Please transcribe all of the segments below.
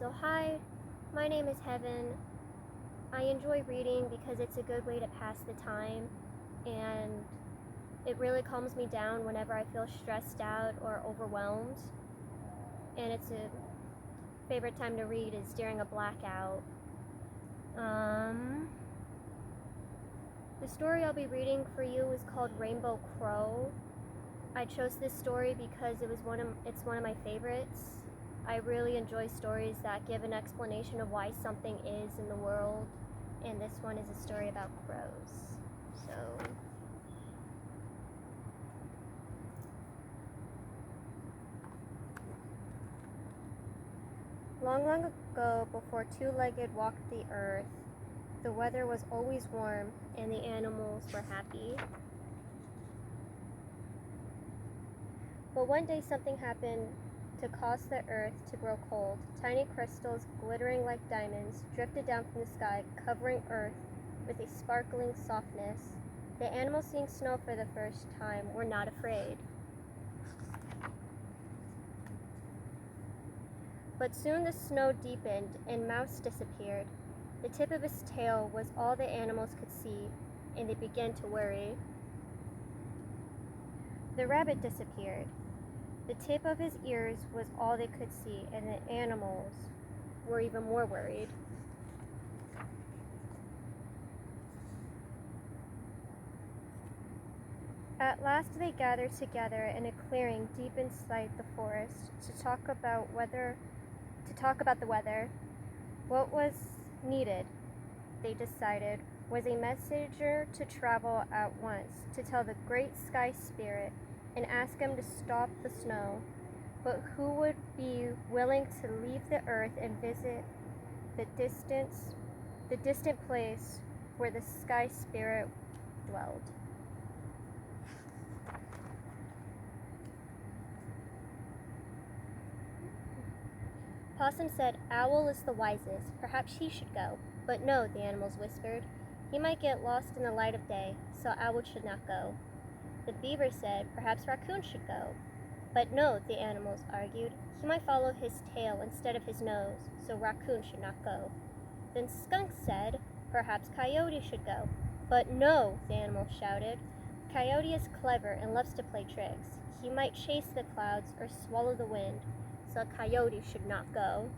So hi, my name is Heaven. I enjoy reading because it's a good way to pass the time, and it really calms me down whenever I feel stressed out or overwhelmed. And it's a favorite time to read is during a blackout. The story I'll be reading for you is called Rainbow Crow. I chose this story because it's one of my favorites. I really enjoy stories that give an explanation of why something is in the world, and this one is a story about crows. So, long, long ago, before two-legged walked the earth, the weather was always warm and the animals were happy. But one day something happened to cause the earth to grow cold. Tiny crystals, glittering like diamonds, drifted down from the sky, covering earth with a sparkling softness. The animals, seeing snow for the first time, were not afraid. But soon the snow deepened and Mouse disappeared. The tip of his tail was all the animals could see, and they began to worry. The rabbit disappeared. The tip of his ears was all they could see, and the animals were even more worried. At last they gathered together in a clearing deep inside the forest to talk about the weather. What was needed, they decided, was a messenger to travel at once to tell the great sky spirit and ask him to stop the snow. But who would be willing to leave the earth and visit the distant place where the sky spirit dwelled? Possum said, "Owl is the wisest. Perhaps he should go." "But no," the animals whispered. "He might get lost in the light of day, so Owl should not go." The Beaver said, "Perhaps Raccoon should go." "But no," the animals argued. "He might follow his tail instead of his nose, so Raccoon should not go." Then Skunk said, "Perhaps Coyote should go." "But no," the animals shouted. "Coyote is clever and loves to play tricks. He might chase the clouds or swallow the wind, so Coyote should not go."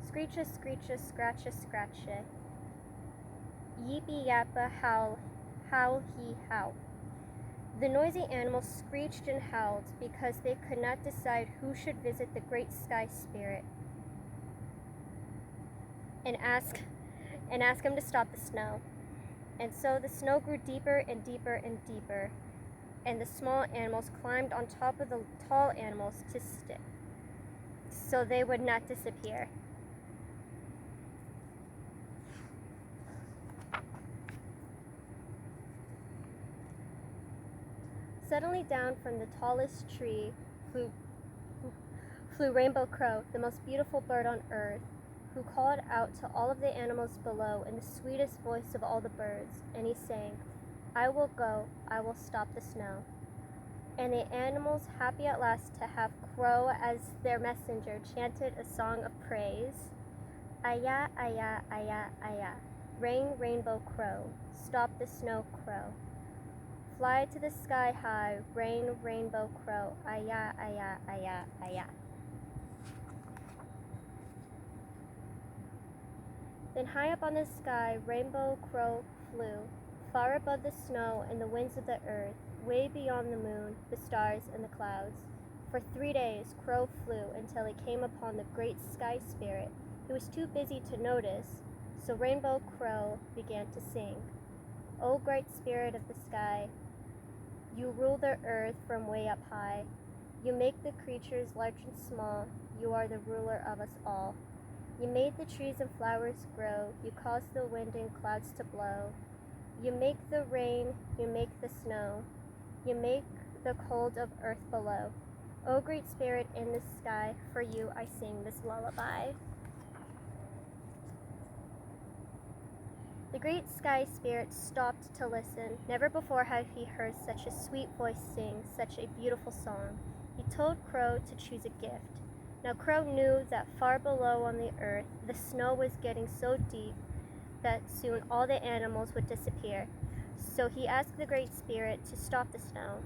Screecha, screecha, scratcha, scratcha. Yippee yappa, howl, howl he howl. The noisy animals screeched and howled because they could not decide who should visit the great sky spirit and ask him to stop the snow. And so the snow grew deeper and deeper and deeper, and the small animals climbed on top of the tall animals to stick so they would not disappear. Suddenly down from the tallest tree flew Rainbow Crow, the most beautiful bird on earth, who called out to all of the animals below in the sweetest voice of all the birds, and he sang, "I will go, I will stop the snow." And the animals, happy at last to have Crow as their messenger, chanted a song of praise. "Aya, aya, aya, aya. Ring, Rainbow Crow. Stop the snow, Crow. Fly to the sky high, rain, Rainbow Crow. Aya, aya, aya, aya." Then high up on the sky, Rainbow Crow flew, far above the snow and the winds of the earth, way beyond the moon, the stars, and the clouds. For 3 days, Crow flew until he came upon the great sky spirit. He was too busy to notice, so Rainbow Crow began to sing. "O great spirit of the sky, you rule the earth from way up high. You make the creatures large and small. You are the ruler of us all. You made the trees and flowers grow. You cause the wind and clouds to blow. You make the rain. You make the snow. You make the cold of earth below. O great spirit in the sky, for you I sing this lullaby." The great sky spirit stopped to listen. Never before had he heard such a sweet voice sing such a beautiful song. He told Crow to choose a gift. Now Crow knew that far below on the earth, the snow was getting so deep that soon all the animals would disappear. So he asked the Great Spirit to stop the snow.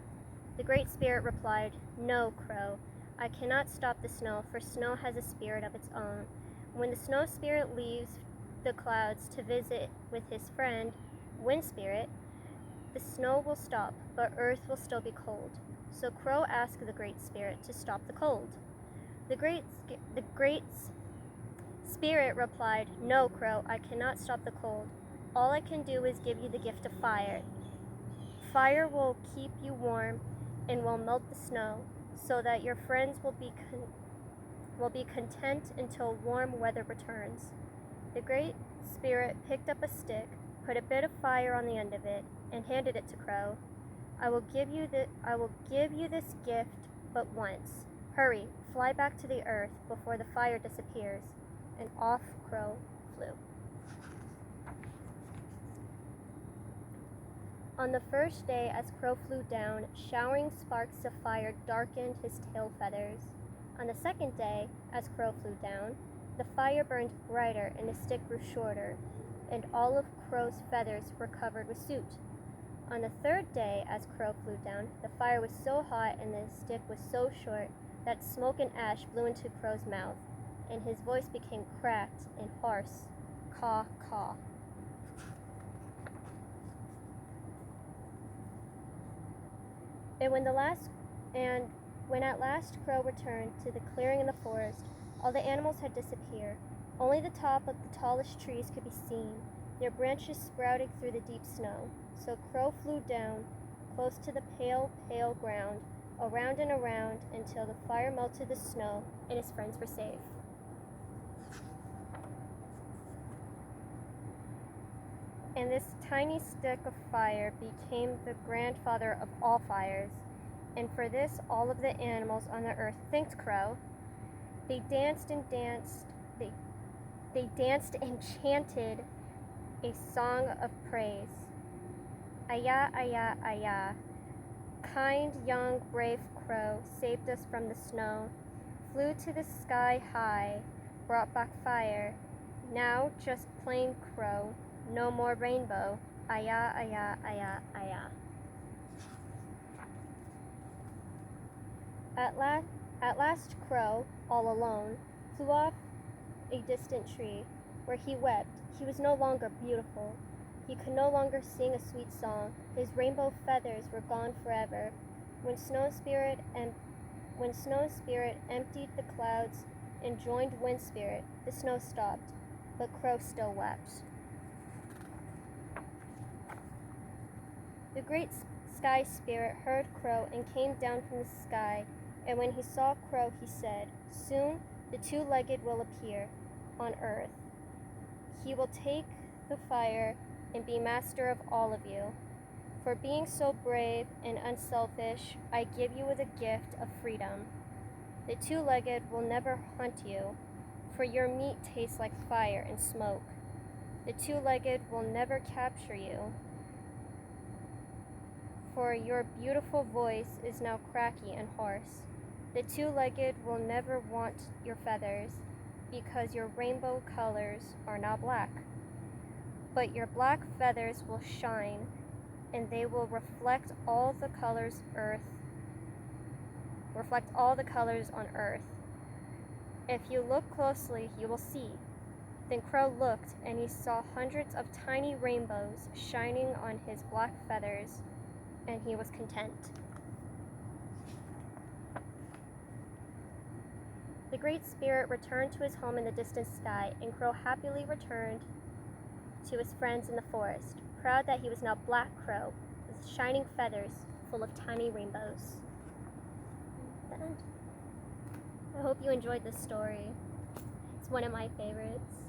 The Great Spirit replied, "No, Crow, I cannot stop the snow, for snow has a spirit of its own. When the snow spirit leaves the clouds to visit with his friend, Wind Spirit, the snow will stop, but earth will still be cold." So Crow asked the Great Spirit to stop the cold. The Great Spirit replied, "No, Crow, I cannot stop the cold. All I can do is give you the gift of fire. Fire will keep you warm and will melt the snow, so that your friends will be content until warm weather returns." The Great Spirit picked up a stick, put a bit of fire on the end of it, and handed it to Crow. I will give you this gift but once. Hurry, fly back to the earth before the fire disappears." And off Crow flew. On the first day, as Crow flew down, showering sparks of fire darkened his tail feathers. On the second day, as Crow flew down, the fire burned brighter and the stick grew shorter, and all of Crow's feathers were covered with soot. On the third day, as Crow flew down, the fire was so hot and the stick was so short that smoke and ash blew into Crow's mouth, and his voice became cracked and hoarse. Caw, caw. And when at last Crow returned to the clearing in the forest, all the animals had disappeared. Only the top of the tallest trees could be seen, their branches sprouting through the deep snow. So Crow flew down, close to the pale, pale ground, around and around, until the fire melted the snow and his friends were safe. And this tiny stick of fire became the grandfather of all fires. And for this, all of the animals on the earth thanked Crow. They danced and danced. They danced and chanted a song of praise. Ayah, ayah, ayah. Kind, young, brave Crow saved us from the snow, flew to the sky high, brought back fire. Now just plain Crow, no more rainbow. Ayah, ayah, ayah, ayah. At last Crow, all alone, flew off a distant tree, where he wept. He was no longer beautiful. He could no longer sing a sweet song. His rainbow feathers were gone forever. When Snow Spirit emptied the clouds and joined Wind Spirit, the snow stopped, but Crow still wept. The Great Sky Spirit heard Crow and came down from the sky, and when he saw Crow, he said, "Soon the two-legged will appear on earth. He will take the fire and be master of all of you. For being so brave and unselfish, I give you the gift of freedom. The two-legged will never hunt you, for your meat tastes like fire and smoke. The two-legged will never capture you, for your beautiful voice is now cracky and hoarse. The two-legged will never want your feathers, because your rainbow colors are now black. But your black feathers will shine, and they will reflect all the colors on earth. If you look closely, you will see." Then Crow looked, and he saw hundreds of tiny rainbows shining on his black feathers, and he was content. The Great Spirit returned to his home in the distant sky, and Crow happily returned to his friends in the forest, proud that he was now Black Crow, with shining feathers full of tiny rainbows. The end. I hope you enjoyed this story. It's one of my favorites.